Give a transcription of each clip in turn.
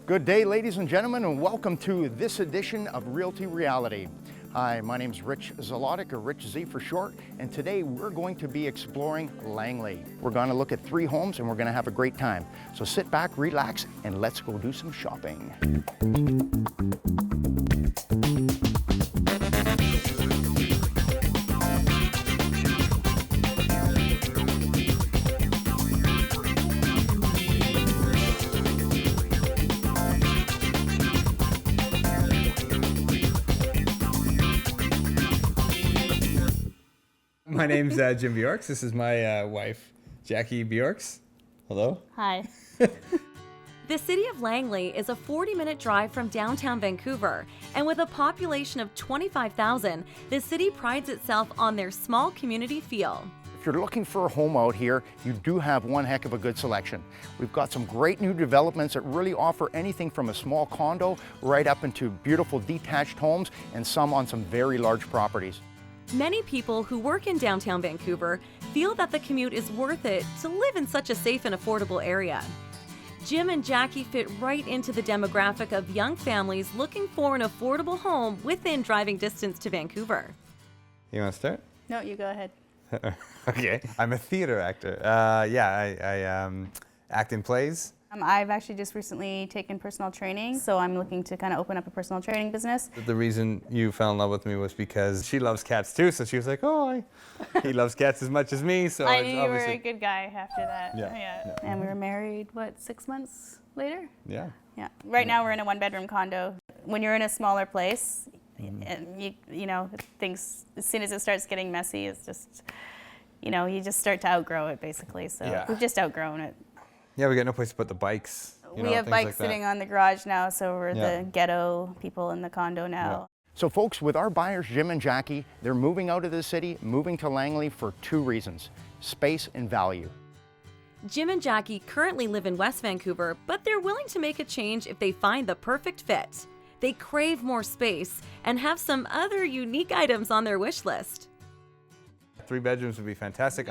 Good day, ladies and gentlemen, and welcome to this edition of Realty Reality. Hi, my name is Rich Zalaudek, or Rich Z for short, and today we're going to be exploring Langley. We're going to look at 3 homes and we're going to have a great time. So sit back, relax, and let's go do some shopping. My name's Jim Bjorks. This is my wife, Jackie Bjorks. Hello. Hi. The city of Langley is a 40-minute drive from downtown Vancouver, and with a population of 25,000, the city prides itself on their small community feel. If you're looking for a home out here, you do have one heck of a good selection. We've got some great new developments that really offer anything from a small condo right up into beautiful detached homes and some on some very large properties. Many people who work in downtown Vancouver feel that the commute is worth it to live in such a safe and affordable area. Jim and Jackie fit right into the demographic of young families looking for an affordable home within driving distance to Vancouver. You want to start? No, you go ahead. Okay. I'm a theater actor. I act in plays. I've actually just recently taken personal training, so I'm looking to kind of open up a personal training business. The reason you fell in love with me was because she loves cats too, so she was like, he loves cats as much as me, so I it's knew you were obviously... a good guy after that. Yeah. And we were married, 6 months later? Yeah. Yeah. Right now we're in a 1-bedroom condo. When you're in a smaller place, and you know, things, as soon as it starts getting messy, it's just, you just start to outgrow it basically. So we've just outgrown it. Yeah, we got no place to put the bikes. We have bikes sitting on the garage now, so we're the ghetto people in the condo now. Yeah. So folks, with our buyers, Jim and Jackie, they're moving out of the city, moving to Langley for 2 reasons: space and value. Jim and Jackie currently live in West Vancouver, but they're willing to make a change if they find the perfect fit. They crave more space and have some other unique items on their wish list. 3 bedrooms would be fantastic.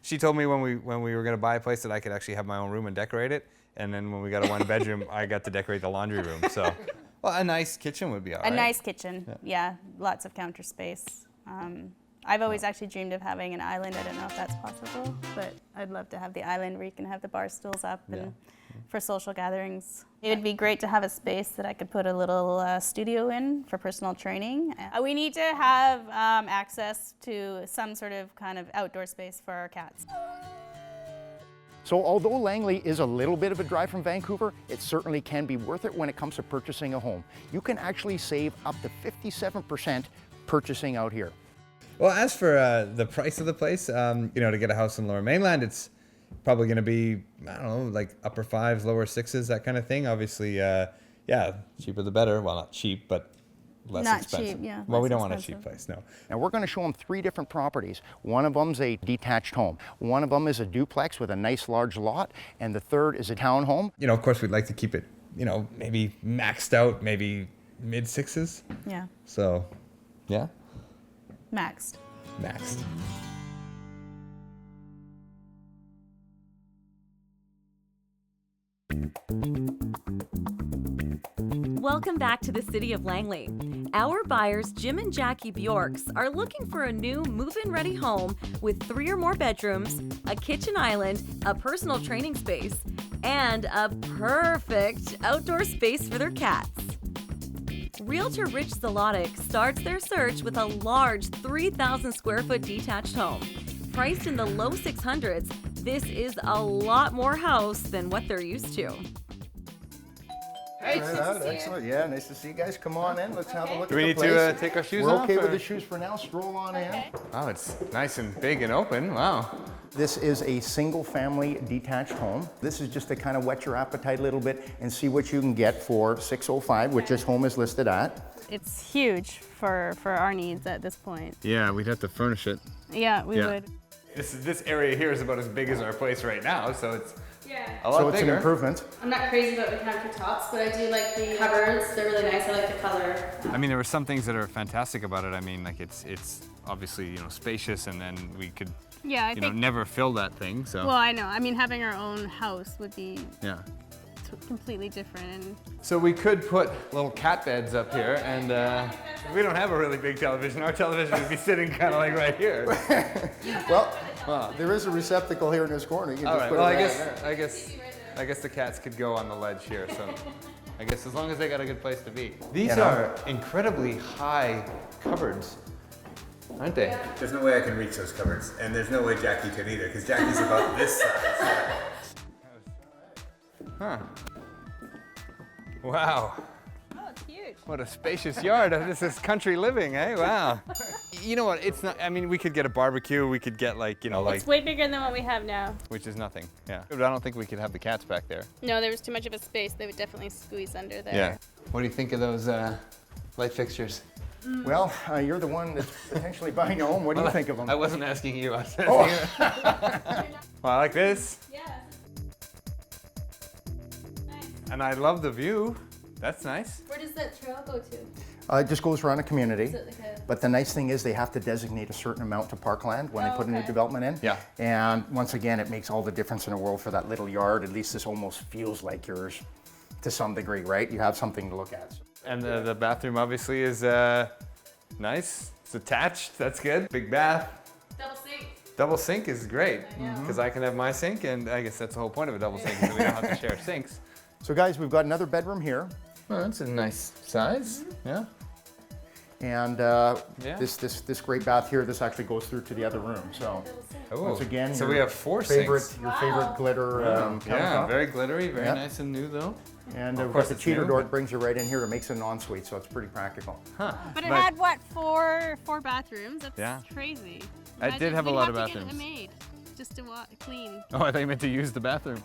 She told me when we were going to buy a place that I could actually have my own room and decorate it. And then when we got a 1-bedroom, I got to decorate the laundry room. So, well, a nice kitchen would be all right. A nice kitchen, yeah. Lots of counter space. I've always actually dreamed of having an island. I don't know if that's possible, but I'd love to have the island where you can have the bar stools up and for social gatherings. It would be great to have a space that I could put a little studio in for personal training. We need to have access to some sort of kind of outdoor space for our cats. So although Langley is a little bit of a drive from Vancouver, it certainly can be worth it when it comes to purchasing a home. You can actually save up to 57% purchasing out here. Well, as for the price of the place, to get a house in Lower Mainland, it's probably going to be, I don't know, like upper 5s, lower 6s, that kind of thing. Obviously, cheaper the better. Well, not cheap, but less expensive. Not cheap, yeah. Well, we don't want a cheap place, no. Now we're going to show them 3 different properties. One of them's a detached home. One of them is a duplex with a nice large lot, and the third is a townhome. Of course, we'd like to keep it, maybe maxed out, maybe mid 6s. Yeah. So, yeah. Maxed. Maxed. Welcome back to the city of Langley. Our buyers, Jim and Jackie Bjorks, are looking for a new move-in ready home with 3 or more bedrooms, a kitchen island, a personal training space, and a perfect outdoor space for their cats. Realtor Rich Zalaudek starts their search with a large 3,000 square foot detached home. Priced in the low 600s, this is a lot more house than what they're used to. Hey, excellent. Yeah, nice to see you guys. Come on in. Let's have a look at the place. Do we need to take our shoes off? We're okay with the shoes for now. Stroll on in. Oh, it's nice and big and open. Wow. This is a single-family detached home. This is just to kind of whet your appetite a little bit and see what you can get for $605, which this home is listed at. It's huge for our needs at this point. Yeah, we'd have to furnish it. Yeah, we would. This area here is about as big as our place right now, so it's a lot So it's bigger. an improvement. I'm not crazy about the countertops, but I do like the cupboards. They're really nice. I like the color. I mean, there are some things that are fantastic about it. I mean, like it's obviously spacious, and then we could I think never fill that thing. So well, I know. I mean, having our own house would be completely different. And So we could put little cat beds up here, and we don't have a really big television. Our television would be sitting kind of like right here. Well, there is a receptacle here in this corner. You can All just right. put Well, it right there. I guess the cats could go on the ledge here. So I guess as long as they got a good place to be. These You know? are incredibly high cupboards, aren't they? There's no way I can reach those cupboards, and there's no way Jackie could either, because Jackie's about this size. Huh. Wow. oh, it's huge. What a spacious yard. This is country living, eh? Wow. You know what? It's not, I mean, we could get a barbecue. We could get like, It's way bigger than what we have now. which is nothing. Yeah. But I don't think we could have the cats back there. No, there was too much of a space. They would definitely squeeze under there. Yeah. What do you think of those light fixtures? Well, you're the one that's potentially buying a home. What do you think of them? I wasn't asking you. I was asking you. Well, I like this. Yeah. And I love the view. That's nice. Where does that trail go to? It just goes around the community. Is it like a... But the nice thing is they have to designate a certain amount to parkland when they put a new okay. development in. Yeah. And once again, it makes all the difference in the world for that little yard. At least this almost feels like yours to some degree, right? You have something to look at. And the bathroom obviously is nice. It's attached. That's good. Big bath. Double sink. Double sink is great because I can have my sink, and I guess that's the whole point of a double sink, is that we don't have to share sinks. So guys, we've got another bedroom here. Well, that's a nice size. Yeah. And this great bath here, this actually goes through to the other room. So once again, so your we have four favorite, sinks. your favorite glitter Yeah, countertop. very glittery, very Yeah. nice and new though. And Of of course course, the it's cheater new, door but- brings you right in here. It makes it an ensuite, so it's pretty practical. Huh. But it had what, four bathrooms? That's Yeah. crazy. I did have a lot of We'd have to bathrooms. get a maid just to clean. Oh, I thought you meant to use the bathroom.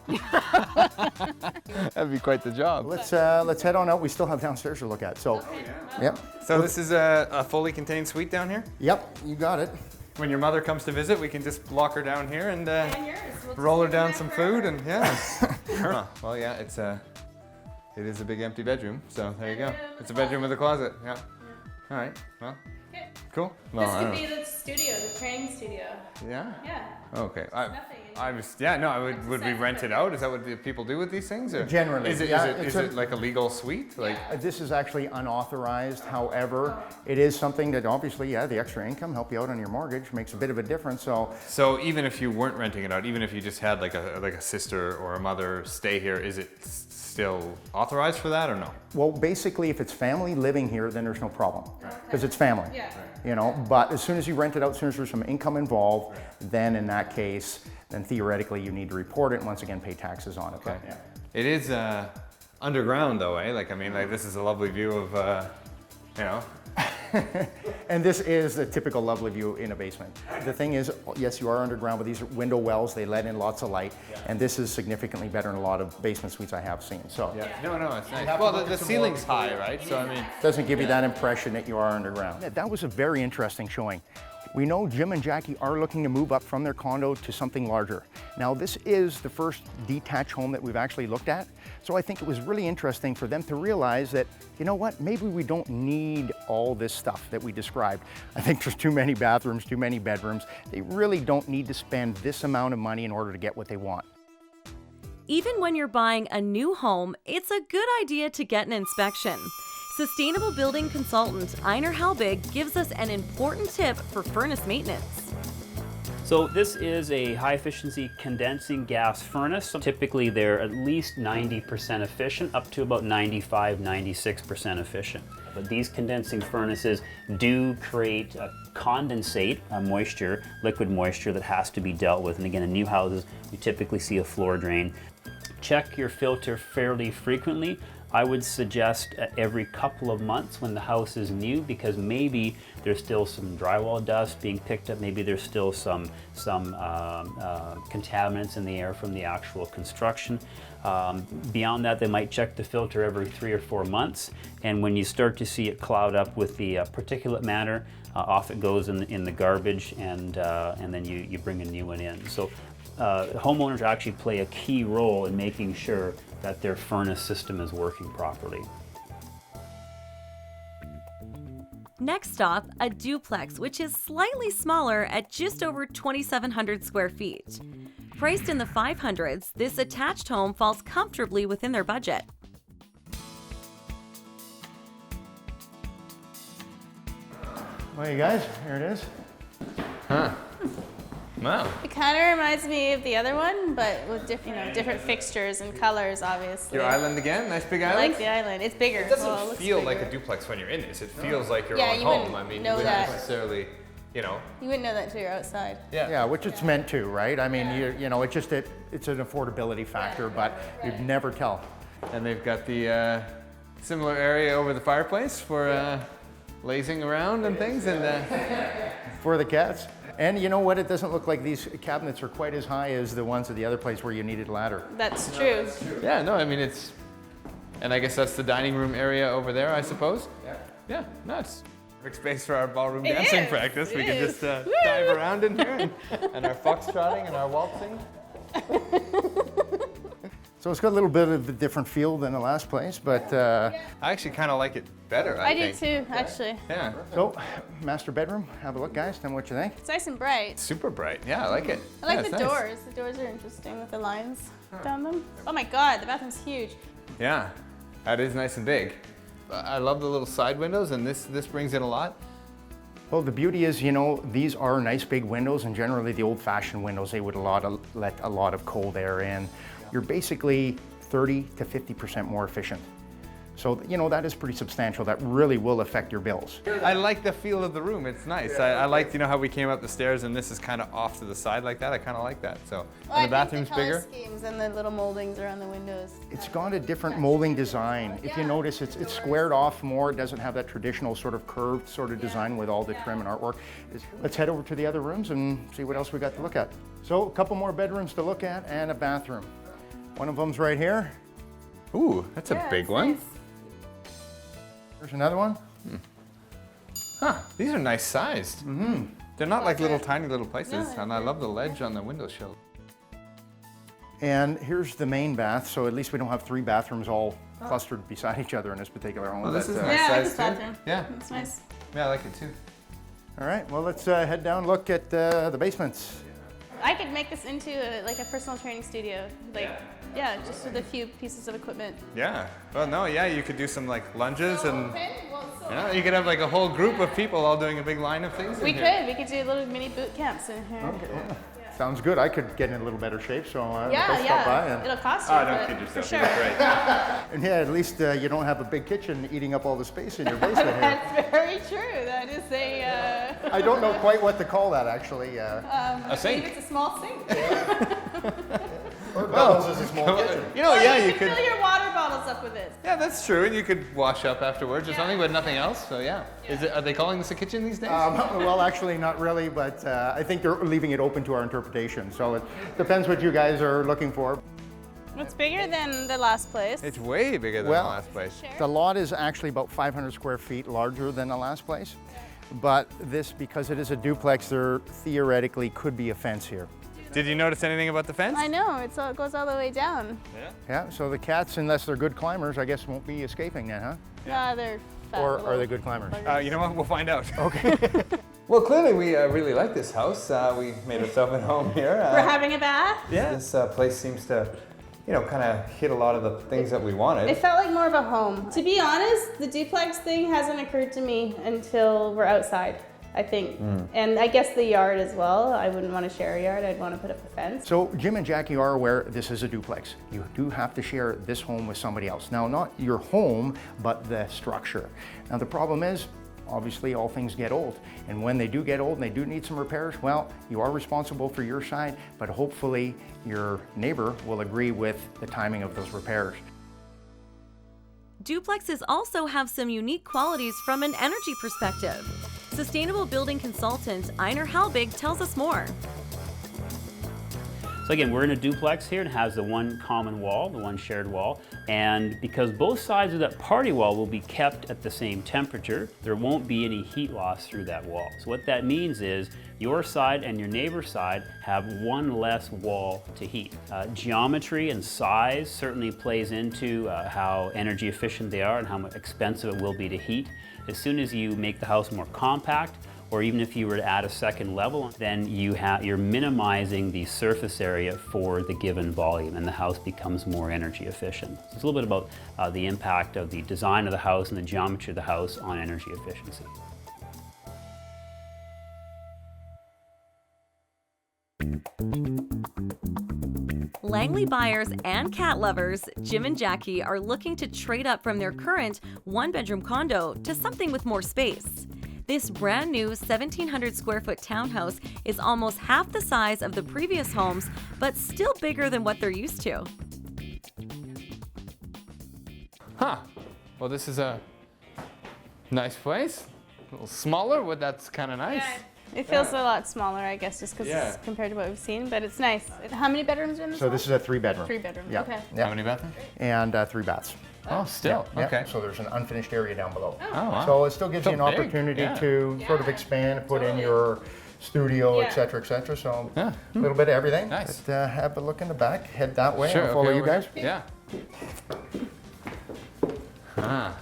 That'd be quite the job. Let's head on out. We still have downstairs to look at. So, yep, So this is a fully contained suite down here. yep, you got it. When your mother comes to visit, we can just lock her down here and And yours. We'll roll her just down go some back food forever. and yeah. Huh. Well, yeah, it is a big empty bedroom. So there you go. It's a bedroom with a closet. Yeah. All right. Well, Okay. cool. Well, I This don't could be the studio, the training studio. know. Yeah. Yeah. Okay. nothing in I was. Yeah. No. Would we rent it out? Is that what the people do with these things? Or? Generally, Is it? yeah, Is it's it like a legal suite? Like. This is actually unauthorized. However, it is something that obviously, yeah, the extra income help you out on your mortgage makes a bit of a difference. So even if you weren't renting it out, even if you just had like a sister or a mother stay here, is it still authorized for that or no? Well, basically, if it's family living here, then there's no problem because it's family. Yeah. You know, but as soon as you rent it out, as soon as there's some income involved, then in that case, then theoretically you need to report it and once again pay taxes on it. Okay. But, yeah. It is underground though, eh? Like I mean, like this is a lovely view of, you know. And this is the typical lovely view in a basement. The thing is, yes, you are underground, but these are window wells. They let in lots of light, and this is significantly better than a lot of basement suites I have seen. So Yeah. No, it's nice. have to Well, look the at some ceiling's more. high, right? So I mean. it doesn't give you that impression that you are underground. That was a very interesting showing. We know Jim and Jackie are looking to move up from their condo to something larger. Now, this is the first detached home that we've actually looked at. So I think it was really interesting for them to realize that, you know what, maybe we don't need all this stuff that we described. I think there's too many bathrooms, too many bedrooms. They really don't need to spend this amount of money in order to get what they want. Even when you're buying a new home, it's a good idea to get an inspection. Sustainable building consultant Einar Halbig gives us an important tip for furnace maintenance. So this is a high-efficiency condensing gas furnace. So typically they're at least 90% efficient, up to about 95, 96% efficient. But these condensing furnaces do create a condensate, moisture, liquid moisture that has to be dealt with. And again, in new houses, you typically see a floor drain. Check your filter fairly frequently. I would suggest every couple of months when the house is new, because maybe there's still some drywall dust being picked up, maybe there's still some contaminants in the air from the actual construction. Beyond that, they might check the filter every 3 or 4 months, and when you start to see it cloud up with the particulate matter, off it goes in the garbage, and then you bring a new one in. So homeowners actually play a key role in making sure that their furnace system is working properly. Next stop, a duplex, which is slightly smaller at just over 2,700 square feet. Priced in the 500s, this attached home falls comfortably within their budget. Well, you guys, here it is. Wow. It kind of reminds me of the other one, but with different fixtures and colors, obviously. Your island again? Nice big I island? like the island. It's bigger. It doesn't Well, looks feel like bigger. a duplex when you're in this. It feels like your Yeah, own you home. wouldn't I mean, know you wouldn't that. necessarily, you know. You wouldn't know that till you're outside. Yeah, which it's meant to, right? I mean, you know, it's an affordability factor, but you'd never tell. And they've got the similar area over the fireplace for lazing around and things. And For the cats. And you know what? It doesn't look like these cabinets are quite as high as the ones at the other place where you needed a ladder. That's true. yeah, no, I mean, it's, and I guess that's the dining room area over there, I suppose. Yeah. Yeah, nice. Perfect space for our ballroom dancing is, practice. We it can is. just dive around in here and our foxtrotting and our waltzing. So it's got a little bit of a different feel than the last place, but I actually kind of like it better, I I do think. too, actually. Yeah, so master bedroom. Have a look, guys. Tell me what you think. It's nice and bright. super bright. Yeah, I like it. I like Yeah, the it's nice. doors. The doors are interesting with the lines down them. Oh my God, the bathroom's huge. Yeah, that is nice and big. I love the little side windows, and this brings in a lot. Well, the beauty is, you know, these are nice big windows, and generally the old-fashioned windows, they would let a lot of cold air in. You're basically 30 to 50% more efficient. So, you know, that is pretty substantial. That really will affect your bills. I like the feel of the room. It's nice. I liked, you know, how we came up the stairs and this is kind of off to the side like that. I kind of like that. So, Well, and the I think bathroom's the color bigger. schemes and the little moldings around the windows. It's got a different molding design. If you notice, it's squared off more. It doesn't have that traditional sort of curved sort of design with all the trim and artwork. Let's head over to the other rooms and see what else we got to look at. So a couple more bedrooms to look at and a bathroom. One of them's right here. Ooh, that's a big it's one. nice. There's another one. Huh, these are nice sized. Mm-hmm. They're not like little tiny little places, and I love the ledge on the window sill. And here's the main bath, so at least we don't have three bathrooms all clustered beside each other in this particular home. Oh, this is But, nice Yeah, I like size this too. bathroom. Yeah, It's nice. yeah, I like it too. all right, well, let's head down, look at the basements. I could make this into like a personal training studio. Like, yeah, just with a few pieces of equipment. Yeah. Well, no, yeah, you could do some like lunges and We you know, you could have like a whole group of people all doing a big line of things. in here. could do little mini boot camps in here. Sounds good. I could get in a little better shape, so I'll Yeah, stop by. yeah. And, It'll cost you, Oh, don't but kid for yourself. sure. You look great. and yeah, at least you don't have a big kitchen eating up all the space in your basement here. That's very true. That is a. I don't know quite what to call that, actually. A sink. It's a small sink. Or doubles as a small kitchen. You know, Or yeah, you you could could. fill your water bottles up with it. Yeah, that's true, and you could wash up afterwards or Yeah. something, but nothing else. So yeah, are they calling this a kitchen these days? Well, actually, not really, but I think they're leaving it open to our interpretation. So it depends what you guys are looking for. It's bigger than the last place. It's way bigger than Well- the last place. The lot is actually about 500 square feet larger than the last place. But this, because it is a duplex, there theoretically could be a fence here. Did you notice anything about the fence? I know. It goes all the way down. Yeah, so the cats, unless they're good climbers, I guess won't be escaping then, huh? No, they're fat. Or little are they good climbers? buggers. You know what? We'll find out. Okay. Well, clearly we really like this house. We made ourselves at home here. We're having a bath. Yeah. This place seems to, you know, kind of hit a lot of the things that we wanted. It felt like more of a home. To be honest, the duplex thing hasn't occurred to me until we're outside, I think. And I guess the yard as well. I wouldn't want to share a yard. I'd want to put up a fence. So Jim and Jackie are aware this is a duplex. You do have to share this home with somebody else. Now, not your home, but the structure. Now, the problem is, obviously, all things get old. And when they do get old and they do need some repairs, well, you are responsible for your side, but hopefully your neighbor will agree with the timing of those repairs. Duplexes also have some unique qualities from an energy perspective. Sustainable building consultant Einar Halbig tells us more. So again, we're in a duplex here and has the one common wall, the one shared wall. And because both sides of that party wall will be kept at the same temperature, there won't be any heat loss through that wall. So what that means is your side and your neighbor's side have one less wall to heat. Geometry and size certainly plays into how energy efficient they are and how much expensive it will be to heat. As soon as you make the house more compact, or even if you were to add a second level, then you're minimizing the surface area for the given volume, and the house becomes more energy efficient. So it's a little bit about the impact of the design of the house and the geometry of the house on energy efficiency. Langley buyers and cat lovers, Jim and Jacquie, are looking to trade up from their current one-bedroom condo to something with more space. This brand new 1,700 square foot townhouse is almost half the size of the previous homes, but still bigger than what they're used to. Huh. Well, this is a nice place. A little smaller, but that's kind of nice. Yeah. It feels a lot smaller, I guess, just because it's compared to what we've seen, but it's nice. How many bedrooms are in this So one? this is a 3-bedroom. 3 bedrooms, Yeah. okay. Yeah. How many bathrooms? And 3 baths. Oh, still. Yeah. Okay. So there's an unfinished area down below. Oh, wow. So it still gives you an Still big, opportunity yeah. to sort of expand, put in your studio, Yeah. et cetera, et cetera. So Yeah. a little bit of everything. Nice. But, have a look in the back, head that way. Sure. I'll follow okay, you over guys. here. Yeah.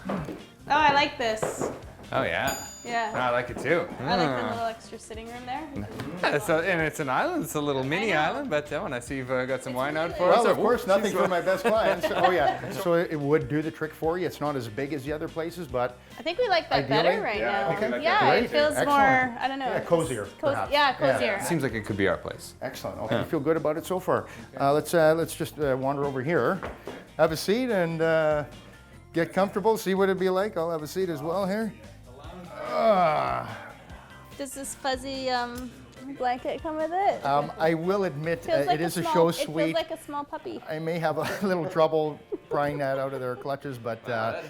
Oh, I like this. Oh, yeah. Yeah. I like it too. I like the little extra sitting room there. And it's an island. It's a little mini know. island, but when I see you've got some wine out for Well, us. of course, nothing for my best clients. Oh, yeah. So it would do the trick for you. It's not as big as the other places, but I think we like that Ideally, better right yeah, now. okay. Like Yeah, Great. it feels Excellent. more, I don't know. Yeah, it's cozier, perhaps. Yeah, cozier. Seems like it could be our place. excellent. Okay, you feel good about it so far. Let's just wander over here, have a seat, and get comfortable. See what it'd be like. I'll have a seat as well here. Does this fuzzy blanket come with it? I will admit, Feels like it is a small, show It suite. feels like a small puppy. I may have a little trouble prying that out of their clutches, but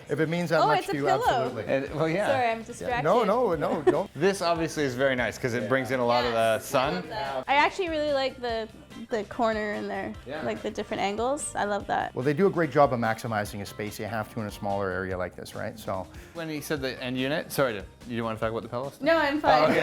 if it means that Oh, much it's to a you, pillow. absolutely. Well, yeah. Sorry, I'm distracted. No, don't. This obviously is very nice because it brings in a lot of the sun. I actually really like the corner in there, Yeah. like the different angles. I love that. Well, they do a great job of maximizing a space. You have to in a smaller area like this, right? So, When he said the end unit, sorry, you do want to talk about the pillows? No, I'm fine.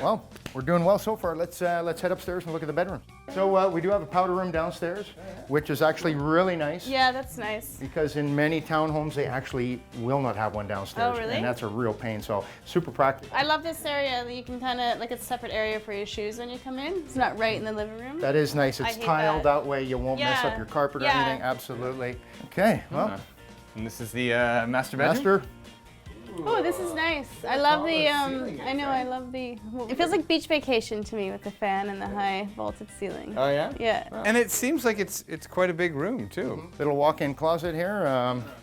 well, we're doing well so far. Let's head upstairs and look at the bedroom. So we do have a powder room downstairs, which is actually really nice. Yeah, that's nice. Because in many townhomes, they actually will not have one downstairs. Oh, really? And that's a real pain, so super practical. I love this area that you can kind of, like it's a separate area for your shoes when you come in. It's not right in the living room. That is nice. I It's hate tiled that. that way. You won't mess up Yeah. your carpet or Yeah. anything. Absolutely. Okay, well, And this is the master bedroom? master. Oh, this is nice. I love the, I know, I love the, it feels like beach vacation to me with the fan and the high vaulted ceiling. Oh, yeah? Yeah. And it seems like it's quite a big room, too. Little walk-in closet here.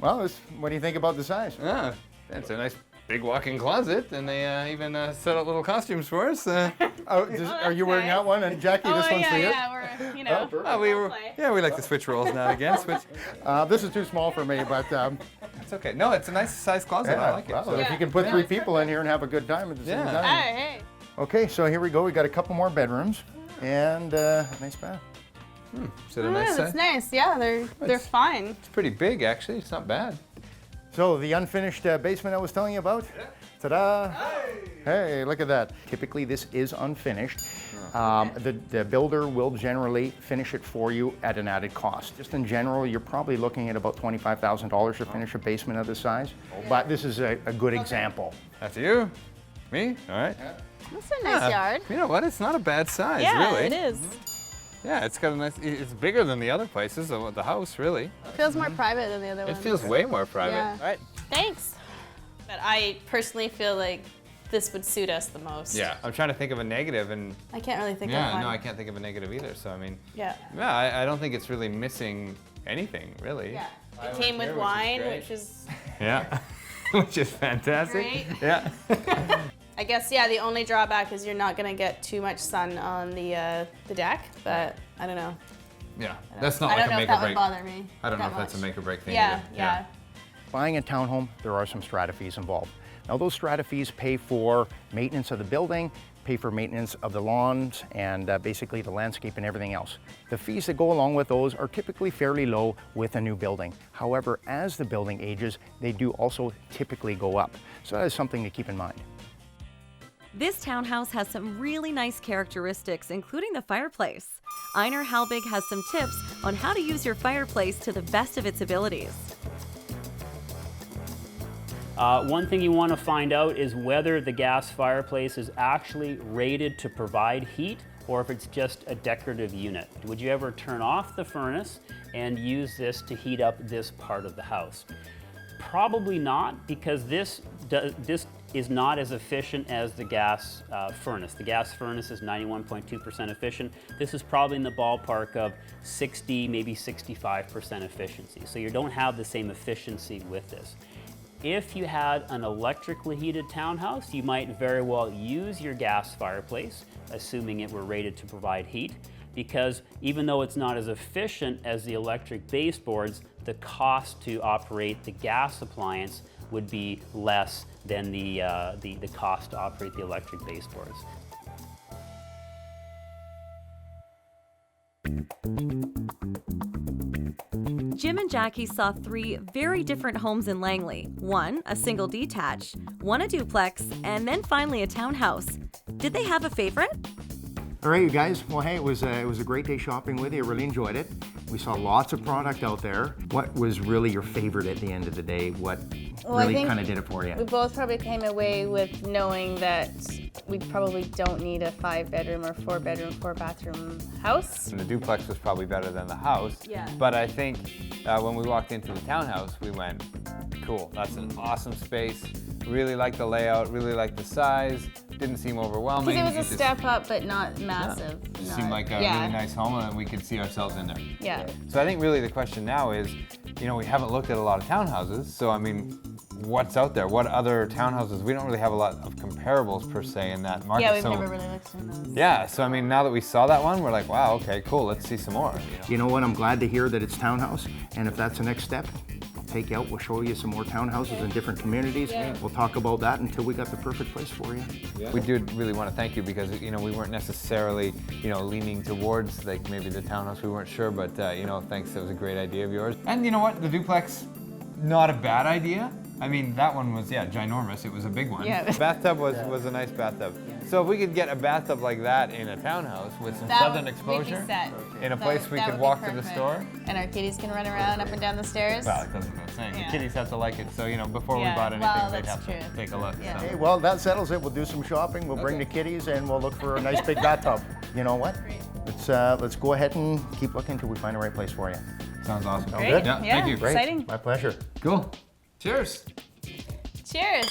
Well, what do you think about the size? Yeah, it's a nice big walk-in closet, and they even set up little costumes for us. Are you wearing nice. that one? And Jackie, this one's for you? we're, you know. We like to switch roles now and again. This is too small for me, but It's okay. No, it's a nice size closet. I like it. well, So- if you can put 3 people in here and have a good time at the same Yeah. time. Hey, hey. Okay, so here we go. We got a couple more bedrooms and a nice bath. Is it a nice That's size? nice. Yeah, they're fine. It's pretty big, actually. It's not bad. So the unfinished basement I was telling you about. Ta-da! Hey, look at that. Typically, this is unfinished. The builder will generally finish it for you at an added cost. Just in general, you're probably looking at about $25,000 to finish a basement of this size. But this is a good example. That's you? Me? All right. That's a nice yard. You know what? It's not a bad size, Yeah, really. it is. Yeah, it's got a nice. It's bigger than the other places. The house, really. Feels more private than the other It one. feels way more private. Yeah. Right. Thanks. But I personally feel like this would suit us the most. Yeah. I'm trying to think of a negative, and I can't really think of yeah, one. no, I can't think of a negative either. So I mean, Yeah. yeah, I don't think it's really missing anything, really. Yeah. It came with wine, which is Yeah. Which is fantastic. great. Yeah. I guess, yeah, the only drawback is you're not going to get too much sun on the deck, but I don't know. Yeah. That's not I like don't a know make if that or would break. bother me. I don't know that if that's a much. make or break thing. Yeah, either. yeah. Buying a townhome, there are some strata fees involved. Now those strata fees pay for maintenance of the building, pay for maintenance of the lawns, and basically the landscape and everything else. The fees that go along with those are typically fairly low with a new building. However, as the building ages, they do also typically go up. So that is something to keep in mind. This townhouse has some really nice characteristics, including the fireplace. Einar Halbig has some tips on how to use your fireplace to the best of its abilities. One thing you want to find out is whether the gas fireplace is actually rated to provide heat or if it's just a decorative unit. Would you ever turn off the furnace and use this to heat up this part of the house? Probably not, because this is not as efficient as the gas furnace. The gas furnace is 91.2% efficient. This is probably in the ballpark of 60, maybe 65% efficiency. So you don't have the same efficiency with this. If you had an electrically heated townhouse, you might very well use your gas fireplace, assuming it were rated to provide heat, because even though it's not as efficient as the electric baseboards, the cost to operate the gas appliance would be less than the cost to operate the electric baseboards. Jim and Jacquie saw 3 very different homes in Langley. One, a single detached, one a duplex, and then finally a townhouse. Did they have a favorite? All right, you guys. Well, hey, it was a great day shopping with you. I really enjoyed it. We saw lots of product out there. What was really your favorite at the end of the day? What really kind of did it for you? We both probably came away with knowing that we probably don't need a 5-bedroom or 4-bedroom, 4-bathroom house. And the duplex was probably better than the house. Yeah. But I think when we walked into the townhouse, we went, cool, that's an awesome space. Really liked the layout, really liked the size. Didn't seem overwhelming. Because it was a step up, but not massive. It seemed like a really nice home, and we could see ourselves in there. Yeah. So I think really the question now is, you know, we haven't looked at a lot of townhouses, so I mean, what's out there? What other townhouses? We don't really have a lot of comparables per se in that market. Yeah, we've so, never really looked at those. Yeah, so I mean, now that we saw that one, we're like, wow, okay, cool, let's see some more. You know what? I'm glad to hear that it's townhouse, and if that's the next step, I'll take you out. We'll show you some more townhouses in different communities. Yeah. We'll talk about that until we got the perfect place for you. Yeah. We do really want to thank you because, you know, we weren't necessarily, you know, leaning towards like maybe the townhouse. We weren't sure, but you know, thanks. That was a great idea of yours. And you know what? The duplex, not a bad idea. I mean, that one was, yeah, ginormous. It was a big one. Yeah. The bathtub was a nice bathtub. So if we could get a bathtub like that in a townhouse with some southern exposure, in a place we could walk to the store. And our kitties can run around up and down the stairs. Well, it goes without saying. Yeah. The kitties have to like it, so, you know, before we Yeah, bought anything, well, they'd that's have to true. take a look. Yeah. So. Hey, well, that settles it. We'll do some shopping. We'll bring the kitties, and we'll look for a nice big bathtub. You know what? Let's go ahead and keep looking until we find the right place for you. Sounds awesome. Great. Good? Yeah, Yeah, thank you. Great. exciting. My pleasure. Cool. Cheers. Cheers.